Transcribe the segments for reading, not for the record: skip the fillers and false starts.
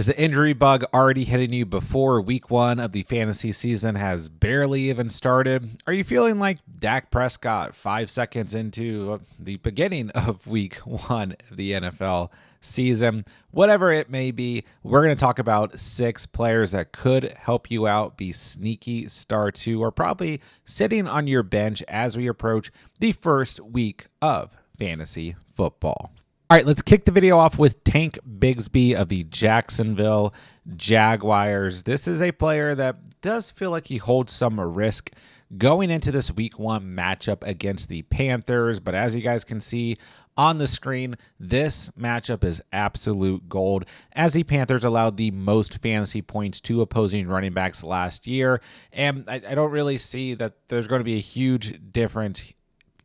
Is the injury bug already hitting you before week one of the fantasy season has barely even started? Are you feeling like Dak Prescott 5 seconds into the beginning of week one of the NFL season? Whatever it may be, we're going to talk about 6 players that could help you out, be sneaky starts who are probably sitting on your bench as we approach the first week of fantasy football. All right, let's kick the video off with Tank Bigsby of the Jacksonville Jaguars. This is a player that does feel like he holds some risk going into this week one matchup against the Panthers. But as you guys can see on the screen, this matchup is absolute gold, as the Panthers allowed the most fantasy points to opposing running backs last year. And I don't really see that there's going to be a huge difference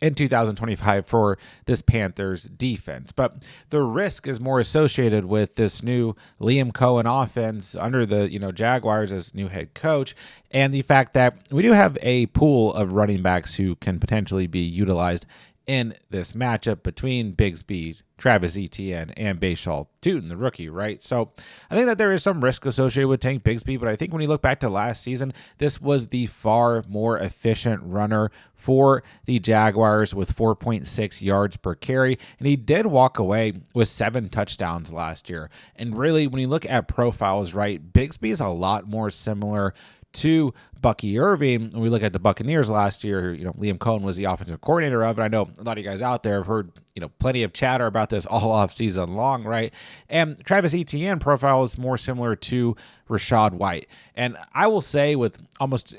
in 2025 for this Panthers defense. But the risk is more associated with this new Liam Cohen offense under the Jaguars as new head coach, and the fact that we do have a pool of running backs who can potentially be utilized in this matchup between Bigsby, Travis Etienne, and Bashal Tootin, the rookie, right? So I think that there is some risk associated with Tank Bigsby, but I think when you look back to last season, this was the far more efficient runner for the Jaguars with 4.6 yards per carry, and he did walk away with 7 touchdowns last year. And really, when you look at profiles, right, Bigsby is a lot more similar to Bucky Irving. When we look at the Buccaneers last year, Liam Cohen was the offensive coordinator of it. I know a lot of you guys out there have heard, plenty of chatter about this all off season long, right? And Travis Etienne profile is more similar to Rashod White. And I will say with almost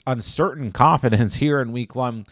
uncertain confidence here in week one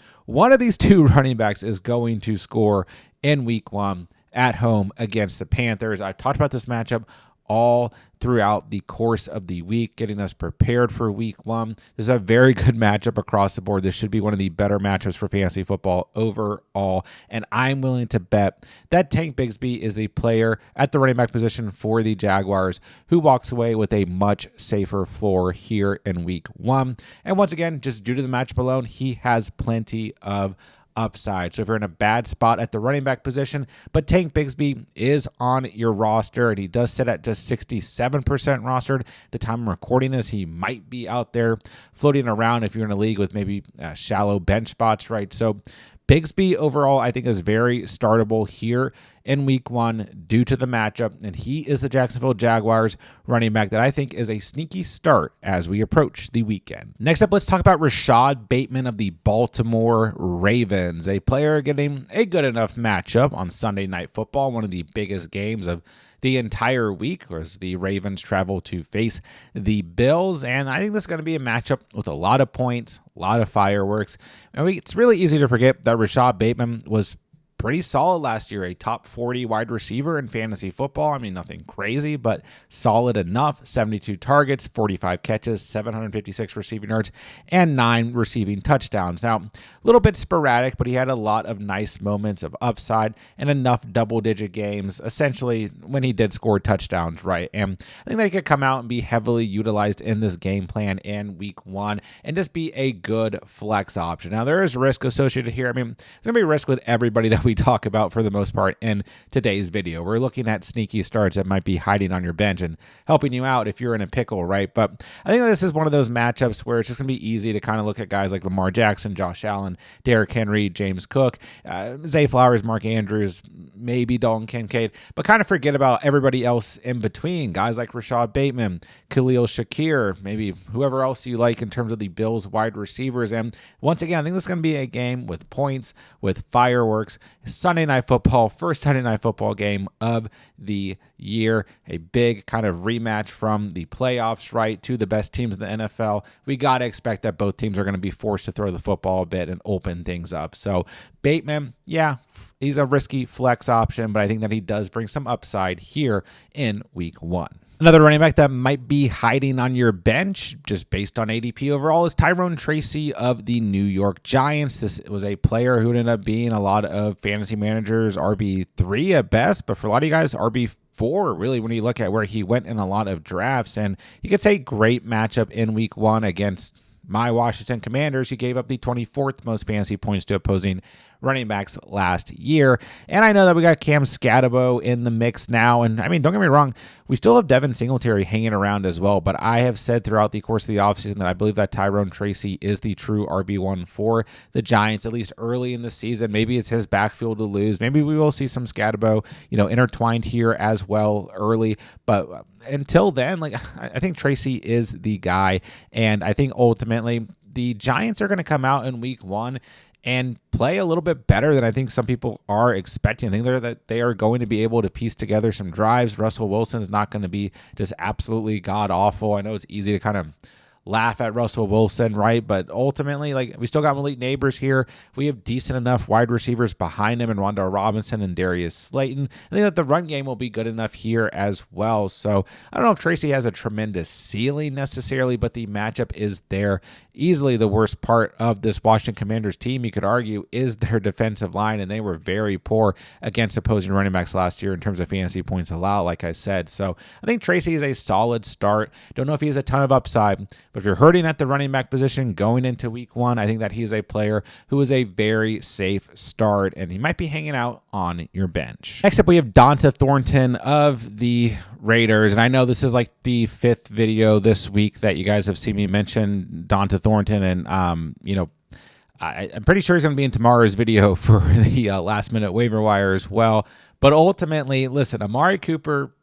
of these two running backs is going to score in week one at home against the Panthers. I talked about this matchup all throughout the course of the week, getting us prepared for week one. This is a very good matchup across the board. This should be one of the better matchups for fantasy football overall. And I'm willing to bet that Tank Bigsby is the player at the running back position for the Jaguars who walks away with a much safer floor here in week one. And once again, just due to the matchup alone, he has plenty of upside. So if you're in a bad spot at the running back position, but Tank Bigsby is on your roster and he does sit at just 67% rostered. The time I'm recording this, he might be out there floating around if you're in a league with maybe shallow bench spots, right? So Bigsby overall, I think, is very startable here in week one due to the matchup, and he is the Jacksonville Jaguars running back that I think is a sneaky start as we approach the weekend. Next up, let's talk about Rashod Bateman of the Baltimore Ravens, a player getting a good enough matchup on Sunday Night Football, one of the biggest games of the entire week, as the Ravens travel to face the Bills. And I think this is going to be a matchup with a lot of points, a lot of fireworks. And it's really easy to forget that Rashod Bateman was pretty solid last year, a top 40 wide receiver in fantasy football. I mean, nothing crazy, but solid enough. 72 targets, 45 catches, 756 receiving yards, and 9 receiving touchdowns. Now, a little bit sporadic, but he had a lot of nice moments of upside and enough double-digit games, essentially, when he did score touchdowns, right? And I think that he could come out and be heavily utilized in this game plan in week one and just be a good flex option. Now, there is risk associated here. I mean, there's going to be risk with everybody that we talk about for the most part in today's video. We're looking at sneaky starts that might be hiding on your bench and helping you out if you're in a pickle, right? But I think this is one of those matchups where it's just going to be easy to kind of look at guys like Lamar Jackson, Josh Allen, Derrick Henry, James Cook, Zay Flowers, Mark Andrews, maybe Dalton Kincaid, but kind of forget about everybody else in between. Guys like Rashod Bateman, Khalil Shakir, maybe whoever else you like in terms of the Bills wide receivers. And once again, I think this is going to be a game with points, with fireworks. Sunday Night Football, first Sunday Night Football game of the year. A big kind of rematch from the playoffs, right, to the best teams in the NFL. We got to expect that both teams are going to be forced to throw the football a bit and open things up. So Bateman, yeah, he's a risky flex option, but I think that he does bring some upside here in week one. Another running back that might be hiding on your bench, just based on ADP overall, is Tyrone Tracy of the New York Giants. This was a player who ended up being a lot of fantasy managers RB3 at best, but for a lot of you guys, RB4, really, when you look at where he went in a lot of drafts. And you could say great matchup in week one against my Washington Commanders. He gave up the 24th most fantasy points to opposing running backs last year. And I know that we got Cam Scatabo in the mix now. And I mean, don't get me wrong, we still have Devin Singletary hanging around as well. But I have said throughout the course of the offseason that I believe that Tyrone Tracy is the true RB1 for the Giants, at least early in the season. Maybe it's his backfield to lose. Maybe we will see some Scatabo, intertwined here as well early. But until then, I think Tracy is the guy. And I think ultimately the Giants are going to come out in week 1 and play a little bit better than I think some people are expecting. I think that they are going to be able to piece together some drives. Russell Wilson's not going to be just absolutely god-awful. I know it's easy to kind of laugh at Russell Wilson, right? But ultimately, we still got Malik Neighbors here. We have decent enough wide receivers behind him, and Wan'Dale Robinson and Darius Slayton. I think that the run game will be good enough here as well. So I don't know if Tracy has a tremendous ceiling necessarily, but the matchup is there. Easily the worst part of this Washington Commanders team, you could argue, is their defensive line, and they were very poor against opposing running backs last year in terms of fantasy points allowed, like I said. So I think Tracy is a solid start. Don't know if he has a ton of upside, but if you're hurting at the running back position going into week 1, I think that he's a player who is a very safe start, and he might be hanging out on your bench. Next up, we have Donta Thornton of the Raiders, and I know this is like the 5th video this week that you guys have seen me mention Donta Thornton, and I'm pretty sure he's going to be in tomorrow's video for the last-minute waiver wire as well. But ultimately, listen, Amari Cooper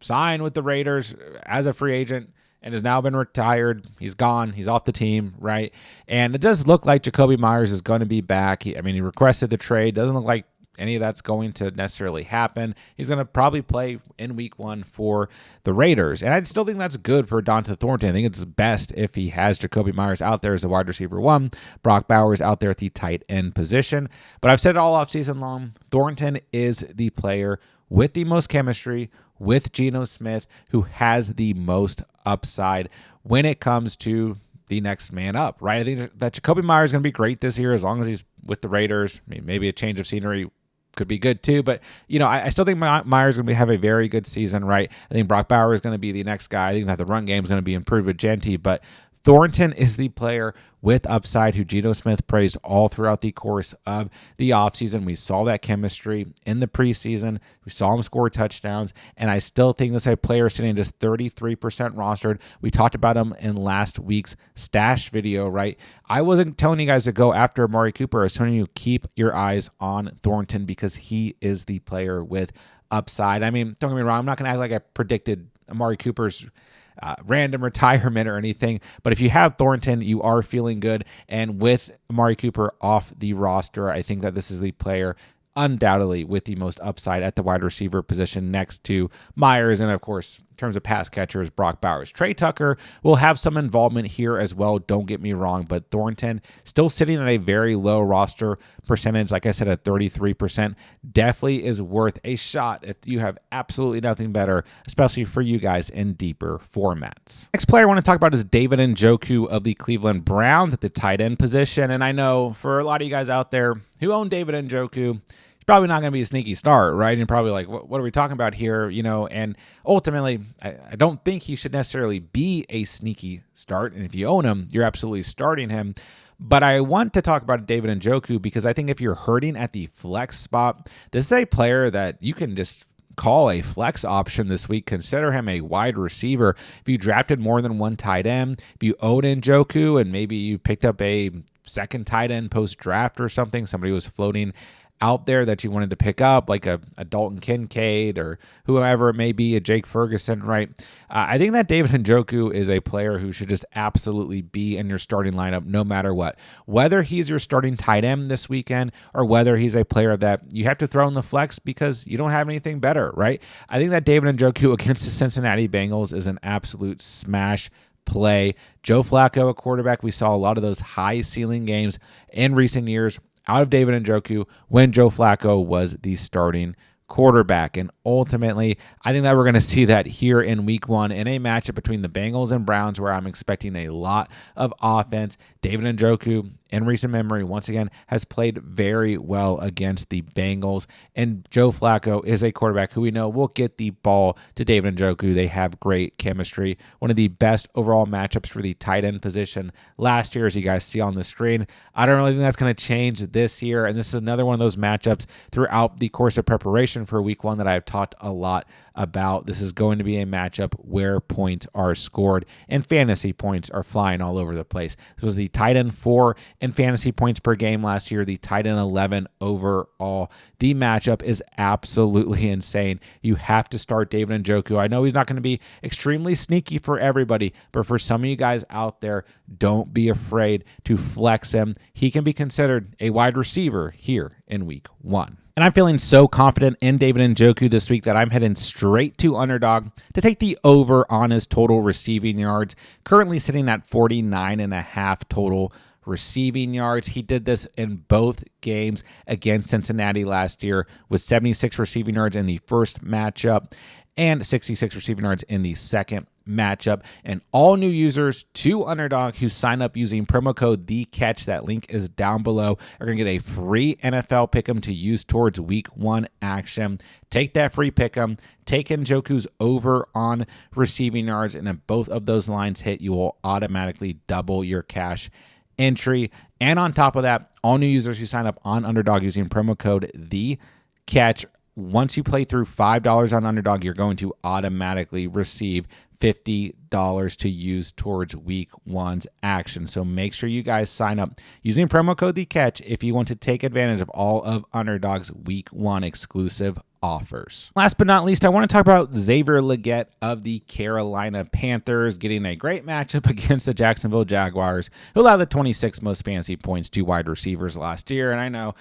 signed with the Raiders as a free agent and has now been retired. He's gone. He's off the team, right? And it does look like Jacoby Myers is going to be back. He requested the trade. Doesn't look like any of that's going to necessarily happen. He's going to probably play in week 1 for the Raiders. And I still think that's good for Donta Thornton. I think it's best if he has Jacoby Myers out there as a wide receiver 1, Brock Bowers out there at the tight end position. But I've said it all offseason long, Thornton is the player with the most chemistry with Geno Smith, who has the most upside when it comes to the next man up, right? I think that Jacoby Myers is going to be great this year as long as he's with the Raiders. Maybe a change of scenery could be good too, but I still think Myers is going to have a very good season, right? I think Brock Bowers is going to be the next guy. I think that the run game is going to be improved with Genty, but Thornton is the player with upside who Geno Smith praised all throughout the course of the offseason. We saw that chemistry in the preseason. We saw him score touchdowns, and I still think this is a player sitting just 33% rostered. We talked about him in last week's stash video, right? I wasn't telling you guys to go after Amari Cooper. I was telling you keep your eyes on Thornton because he is the player with upside. Don't get me wrong. I'm not going to act like I predicted Amari Cooper's random retirement or anything, but if you have Thornton, you are feeling good. And with Amari Cooper off the roster, I think that this is the player undoubtedly with the most upside at the wide receiver position next to Myers, and of course, in terms of pass catchers, Brock Bowers. Trey Tucker will have some involvement here as well, don't get me wrong, but Thornton still sitting at a very low roster percentage, like I said, at 33%, definitely is worth a shot if you have absolutely nothing better, especially for you guys in deeper formats. Next player I want to talk about is David Njoku of the Cleveland Browns at the tight end position, and I know for a lot of you guys out there who own David Njoku, probably not going to be a sneaky start, right? And probably like, what are we talking about here? And ultimately, I don't think he should necessarily be a sneaky start. And if you own him, you're absolutely starting him. But I want to talk about David Njoku because I think if you're hurting at the flex spot, this is a player that you can just call a flex option this week. Consider him a wide receiver. If you drafted more than one tight end, if you own Njoku and maybe you picked up a second tight end post-draft or something, somebody was floating out there that you wanted to pick up, like a Dalton Kincaid or whoever it may be, a Jake Ferguson, right? I think that David Njoku is a player who should just absolutely be in your starting lineup no matter what. Whether he's your starting tight end this weekend or whether he's a player that you have to throw in the flex because you don't have anything better, right? I think that David Njoku against the Cincinnati Bengals is an absolute smash play. Joe Flacco, a quarterback, we saw a lot of those high ceiling games in recent years out of David Njoku when Joe Flacco was the starting quarterback. And ultimately, I think that we're going to see that here in week 1 in a matchup between the Bengals and Browns where I'm expecting a lot of offense. David Njoku in recent memory, once again, has played very well against the Bengals. And Joe Flacco is a quarterback who we know will get the ball to David Njoku. They have great chemistry. One of the best overall matchups for the tight end position last year, as you guys see on the screen. I don't really think that's going to change this year. And this is another one of those matchups throughout the course of preparation for week one that I've talked a lot about. This is going to be a matchup where points are scored and fantasy points are flying all over the place. This was the tight end 4 in fantasy points per game last year, the tight end 11 overall. The matchup is absolutely insane. You have to start David Njoku. I know he's not going to be extremely sneaky for everybody, but for some of you guys out there, don't be afraid to flex him. He can be considered a wide receiver here in week one. And I'm feeling so confident in David Njoku this week that I'm heading straight to Underdog to take the over on his total receiving yards, currently sitting at 49.5 total receiving yards. He did this in both games against Cincinnati last year with 76 receiving yards in the first matchup and 66 receiving yards in the second matchup. And all new users to Underdog who sign up using promo code THECATCH, that link is down below, are going to get a free NFL pick'em to use towards week one action. Take that free pick'em, take Njoku's over on receiving yards, and if both of those lines hit, you will automatically double your cash entry. And on top of that, all new users who sign up on Underdog using promo code THECATCH, once you play through $5 on Underdog, you're going to automatically receive $50 to use towards week one's action. So make sure you guys sign up using promo code THECATCH if you want to take advantage of all of Underdog's week one exclusive offers. Last but not least, I want to talk about Xavier Legette of the Carolina Panthers getting a great matchup against the Jacksonville Jaguars, who allowed the 26th most fantasy points to wide receivers last year. And I know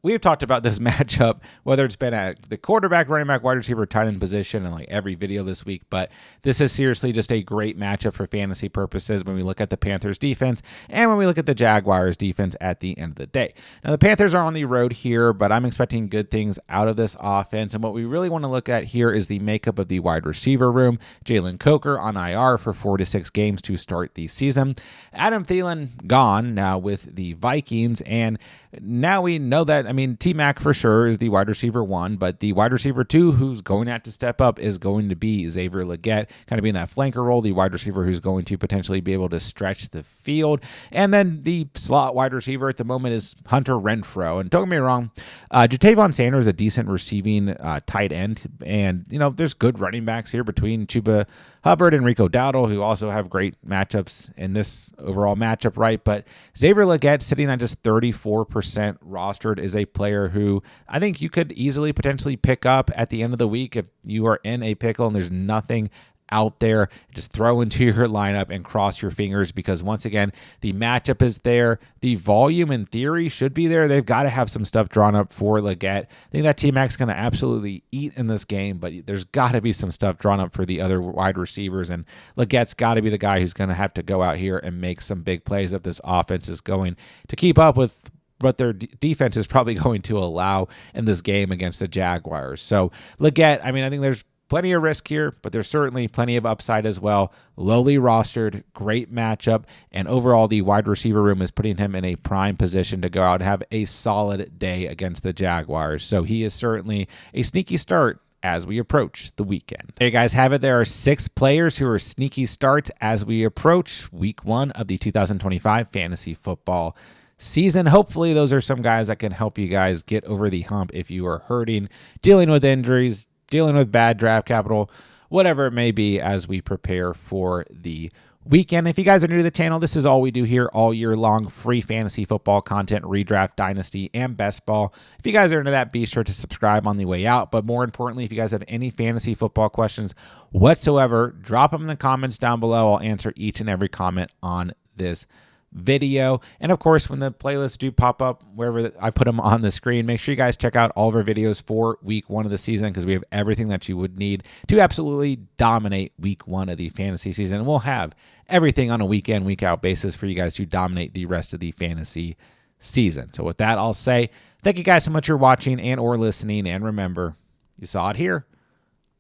we've talked about this matchup, whether it's been at the quarterback, running back, wide receiver, tight end position in like every video this week, but this is seriously just a great matchup for fantasy purposes when we look at the Panthers defense and when we look at the Jaguars defense at the end of the day. Now, the Panthers are on the road here, but I'm expecting good things out of this offense. And what we really want to look at here is the makeup of the wide receiver room. Jalen Coker on IR for 4 to 6 games to start the season. Adam Thielen gone now with the Vikings. And now we know that, T-Mac for sure is the wide receiver 1, but the wide receiver 2 who's going to have to step up is going to be Xavier Legette, kind of being that flanker role, the wide receiver who's going to potentially be able to stretch the field. And then the slot wide receiver at the moment is Hunter Renfrow. And don't get me wrong, Jatavon Sanders is a decent receiving tight end. And, there's good running backs here between Chuba Hubbard and Rico Dowdle, who also have great matchups in this overall matchup, right? But Xavier Legette, sitting at just 34% rostered, is a player who I think you could easily potentially pick up at the end of the week if you are in a pickle and there's nothing out there. Just throw into your lineup and cross your fingers, because once again, the matchup is there. The volume in theory should be there. They've got to have some stuff drawn up for Legette. I think that T-Mac's going to absolutely eat in this game, but there's got to be some stuff drawn up for the other wide receivers, and Legette's got to be the guy who's going to have to go out here and make some big plays if this offense is going to keep up with what their defense is probably going to allow in this game against the Jaguars. So Legette, I think there's plenty of risk here, but there's certainly plenty of upside as well. Lowly rostered, great matchup, and overall the wide receiver room is putting him in a prime position to go out and have a solid day against the Jaguars. So he is certainly a sneaky start as we approach the weekend. There you guys have it. There are 6 players who are sneaky starts as we approach week 1 of the 2025 fantasy football season. Hopefully those are some guys that can help you guys get over the hump if you are hurting, dealing with injuries, dealing with bad draft capital, whatever it may be, as we prepare for the weekend. If you guys are new to the channel, this is all we do here all year long: free fantasy football content, redraft, dynasty, and best ball. If you guys are into that, be sure to subscribe on the way out. But more importantly, if you guys have any fantasy football questions whatsoever, drop them in the comments down below. I'll answer each and every comment on this video. And of course, when the playlists do pop up wherever I put them on the screen, make sure you guys check out all of our videos for week 1 of the season, because we have everything that you would need to absolutely dominate week 1 of the fantasy season. And we'll have everything on a week in, week out basis for you guys to dominate the rest of the fantasy season. So with that, I'll say thank you guys so much for watching and or listening, and remember, you saw it here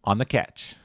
on The Catch.